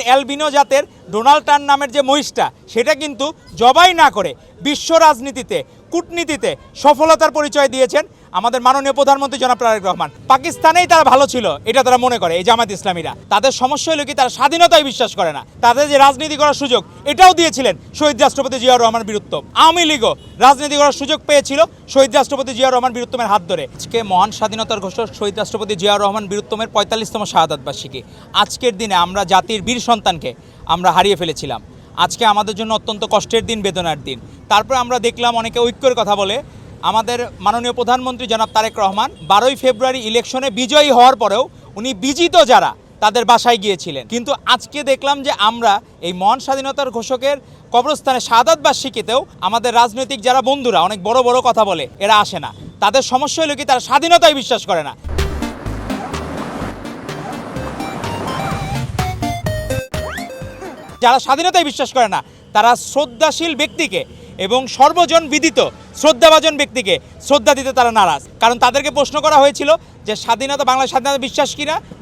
দেখবেন অ্যালবিনো জাতের Donald Trump নামের যে মহিষটা সেটা কিন্তু জবাই না করে বিশ্ব রাজনীতিতে কূটনীতিতে সফলতার পরিচয় দিয়েছেন আমাদের মাননীয় প্রধানমন্ত্রী জনাব তারেক রহমান। পাকিস্তানেই তারা ভালো ছিল এটা তারা মনে করে, এই জামাত ইসলামীরা। তাদের সমস্যা হলো কি, তারা স্বাধীনতায় বিশ্বাস করে না। তাদের যে রাজনীতি করার সুযোগ এটাও দিয়েছিলেন শহীদ রাষ্ট্রপতি জিয়াউর রহমান বীরুত্তম। আওয়ামী লীগও রাজনীতি করার সুযোগ পেয়েছিল শহীদ রাষ্ট্রপতি জিয়াউর রহমান বীরুত্তমের হাত ধরে। আজকে মহান স্বাধীনতার ঘোষক শহীদ রাষ্ট্রপতি জিয়াউর রহমান বীরুত্তমের 45তম শাহাদাত বার্ষিকী। আজকের দিনে আমরা জাতির বীর সন্তানকে আমরা হারিয়ে ফেলেছিলাম। আজকে আমাদের জন্য অত্যন্ত কষ্টের দিন, বেদনার দিন। তারপর আমরা দেখলাম অনেকে ঐক্যের কথা বলে। আমাদের মাননীয় প্রধানমন্ত্রী জনাব তারেক রহমান 12ই ফেব্রুয়ারি ইলেকশনে বিজয়ী হওয়ার পরেও উনি বিজিত যারা তাদের বাসায় গিয়েছিলেন। কিন্তু আজকে দেখলাম যে আমরা এই মহান স্বাধীনতার ঘোষকের কবরস্থানে শাহাদাত বার্ষিকীতেও আমাদের রাজনৈতিক যারা বন্ধুরা অনেক বড় বড় কথা বলে, এরা আসে না। তাদের সমস্যা হলো কি, তারা স্বাধীনতায় বিশ্বাস করে না। যারা স্বাধীনতায় বিশ্বাস করে না তারা শ্রদ্ধাশীল ব্যক্তিকে এবং সর্বজন বিদিত শ্রদ্ধাভাজন ব্যক্তিকে শ্রদ্ধা দিতে তারা নারাজ। কারণ তাদেরকে প্রশ্ন করা হয়েছিল যে স্বাধীনতা, বাংলাদেশ স্বাধীনতা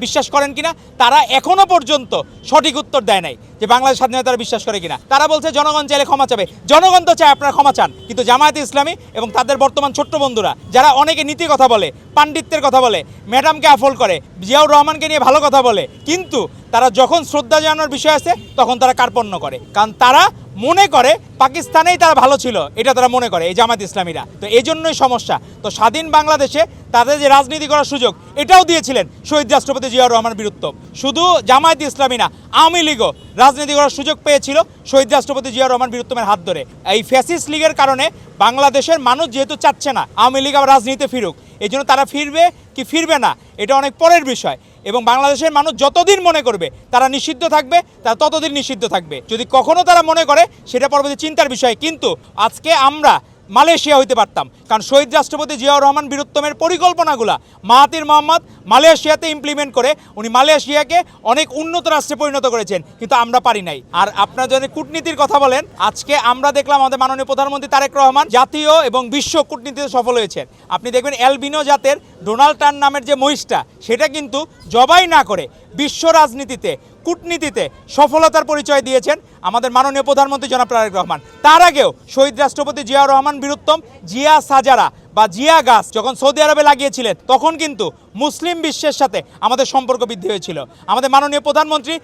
বিশ্বাস করেন কিনা। তারা এখনো পর্যন্ত সঠিক উত্তর দেয় নাই যে বাংলাদেশ স্বাধীনতা তারা বিশ্বাস করে কিনা। তারা বলছে জনগণ চাইলে ক্ষমা চাবে। জনগণ তো চায় আপনারা ক্ষমা চান, কিন্তু জামায়াত ইসলামী এবং তাদের বর্তমান ছোট্ট বন্ধুরা যারা অনেকে নীতি কথা বলে, পাণ্ডিত্যের কথা বলে, ম্যাডামকে আফল করে, জিয়াউর রহমানকে নিয়ে ভালো কথা বলে, কিন্তু তারা যখন শ্রদ্ধা জানানোর বিষয় আছে তখন তারা কার্পণ্য করে। কারণ তারা মনে করে পাকিস্তানেই তারা ভালো ছিল, এটা তারা মনে করে এই জামাত ইসলামীরা। তো এই জন্যই সমস্যা। তো স্বাধীন বাংলাদেশে তাদের যে রাজনীতি করার সুযোগ এটাও দিয়েছিলেন শহীদ রাষ্ট্রপতি জিয়াউর রহমান বীরুত্তম। শুধু জামায়াত ইসলামী না, আওয়ামী লীগও রাজনীতি করার সুযোগ পেয়েছিল শহীদ রাষ্ট্রপতি জিয়াউর রহমান বীরুত্তমের হাত ধরে। এই ফ্যাসিস্ট লীগের কারণে বাংলাদেশের মানুষ যেহেতু চাচ্ছে না আওয়ামী লীগ আবার রাজনীতিতে ফিরুক, এই জন্য তারা ফিরবে কি ফিরবে না এটা অনেক পরের বিষয়। এবং বাংলাদেশের মানুষ যতদিন মনে করবে তারা নিষিদ্ধ থাকবে, তারা ততদিন নিষিদ্ধ থাকবে। যদি কখনো তারা মনে করে সেটা পরবর্তী চিন্তার বিষয়। কিন্তু আজকে আমরা মালয়েশিয়া হইতে পারতাম, কারণ শহীদ রাষ্ট্রপতি জিয়াউর রহমান বীরুত্তমের পরিকল্পনাগুলো মাহাথির মোহাম্মদ মালয়েশিয়াতে ইমপ্লিমেন্ট করে উনি মালয়েশিয়াকে অনেক উন্নত রাষ্ট্রে পরিণত করেছেন, কিন্তু আমরা পারি নাই। আর আপনারা যদি কূটনীতির কথা বলেন, আজকে আমরা দেখলাম আমাদের মাননীয় প্রধানমন্ত্রী তারেক রহমান জাতীয় এবং বিশ্ব কূটনীতিতে সফল হয়েছেন। আপনি দেখবেন অ্যালবিনো জাতের ডোনাল্ড ট্রাম্প নামের যে মহিষটা সেটা কিন্তু জবাই না করে বিশ্ব রাজনীতিতে কূটনীতিতে সফলতার পরিচয় দিয়েছেন আমাদের মাননীয় প্রধানমন্ত্রী জনাব তারেক রহমান। তার আগেও শহীদ রাষ্ট্রপতি জিয়াউর রহমান বীরুত্তম জিয়া সাজারা বা জিয়া গাছ যখন সৌদি আরবে লাগিয়েছিলেন তখন কিন্তু মুসলিম বিশ্বের সাথে আমাদের সম্পর্ক বৃদ্ধি হয়েছিল। আমাদের মাননীয় প্রধানমন্ত্রী